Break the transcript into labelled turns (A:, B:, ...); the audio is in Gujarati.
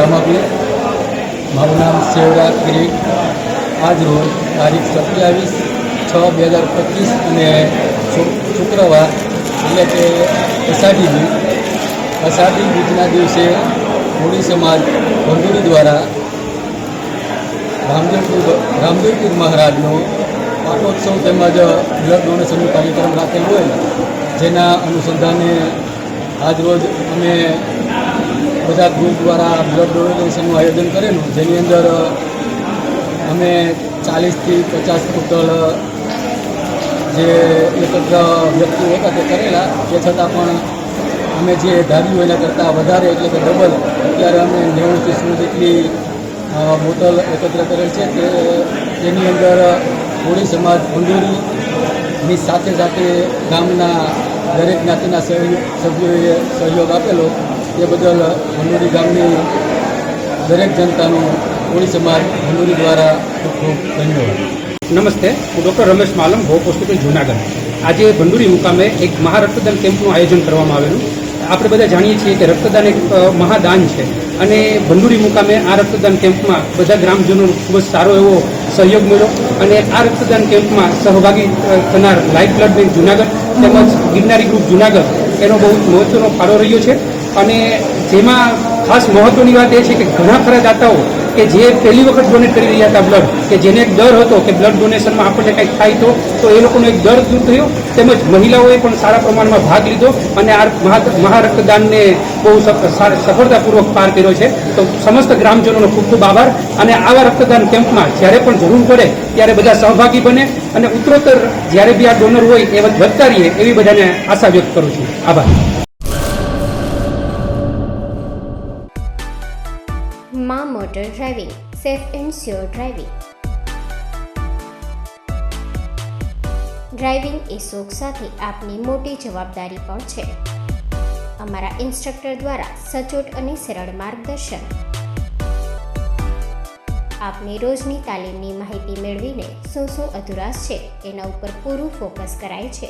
A: રામાપીર. મારું નામ સેવરાજ કિરીટ. આજ રોજ તારીખ 27/6/2025 અને શુક્રવાર એટલે કે અષાઢી બીજના દિવસે કોળી સમાજ ભંડોરી દ્વારા રામદેવપીર મહારાજનો પાટોત્સવ તેમજ બ્લડ ડોનેશનનો કાર્યક્રમ રાખેલ હોય, જેના અનુસંધાને આજરોજ અમે બધા ગ્રુપ દ્વારા બ્લડ ડોનેશનનું આયોજન કરેલું, જેની અંદર અમે 40થી 50 બોટલ જે એકત્ર વ્યક્તિઓ હતા તે કરેલા. તે છતાં પણ અમે જે ધાર્યું એના કરતાં વધારે એટલે કે ડબલ અત્યારે અમે 90થી 100 જેટલી બોટલ એકત્ર કરેલ છે. તેની અંદર કોળી સમાજ ભંડોરીની સાથે સાથે ગામના દરેક જ્ઞાતિના સભ્યોએ સહયોગ આપેલો. તે બદલ ભંડોરી ગામની દરેક જનતાનો કોળી સમાજ ભંડોરી દ્વારા ખૂબ ખૂબ ધન્યવાદ.
B: નમસ્તે, હું ડૉક્ટર રમેશ માલમ, હોપ હોસ્પિટલ જૂનાગઢ. આજે ભંડોરી મુકામે એક મહારક્તદાન કેમ્પનું આયોજન કરવામાં આવેલું. આપણે બધા જાણીએ છીએ કે રક્તદાન એક મહાદાન છે અને ભંડોરી મુકામે આ રક્તદાન કેમ્પમાં બધા ગ્રામજનોનો ખૂબ જ સારો એવો સહયોગ મળ્યો અને આ રક્તદાન કેમ્પમાં સહભાગી થનાર લાઈફ બ્લડ બેંક જૂનાગઢ તેમજ ગિરનારી ગ્રુપ જૂનાગઢ એનો બહુ મહત્વનો ફાળો રહ્યો છે. અને જેમાં ખાસ મહત્વની વાત એ છે કે ઘણા ખરા દાતાઓ કે જે પહેલી વખત ડોનેટ કરી રહ્યા હતા બ્લડ, કે જેને એક ડર હતો કે બ્લડ ડોનેશનમાં આપણને કંઈક થાય તો એ લોકોનો એક ડર દૂર થયો. તેમજ મહિલાઓએ પણ સારા પ્રમાણમાં ભાગ લીધો અને આ મહારક્તદાનને બહુ સફળતાપૂર્વક પાર કર્યો છે. તો સમસ્ત ગ્રામજનોનો ખૂબ ખૂબ આભાર. અને આવા રક્તદાન કેમ્પમાં જ્યારે પણ જરૂર પડે ત્યારે બધા સહભાગી બને અને ઉત્તરોત્તર જ્યારે બી આ ડોનર હોય એ વધતા રહીએ એવી બધાને આશા વ્યક્ત કરું છું. આભાર.
C: માં motor driving, safe and sure driving. Driving એ શોખ સાથે આપની મોટી જવાબદારી પણ છે. અમારા ઇન્સ્ટ્રક્ટર દ્વારા સચોટ અને સરળ માર્ગદર્શન. આપની રોજની તાલીમની માહિતી મેળવીને શું અધુરાશ છે એના ઉપર પૂરું ફોકસ કરાય છે.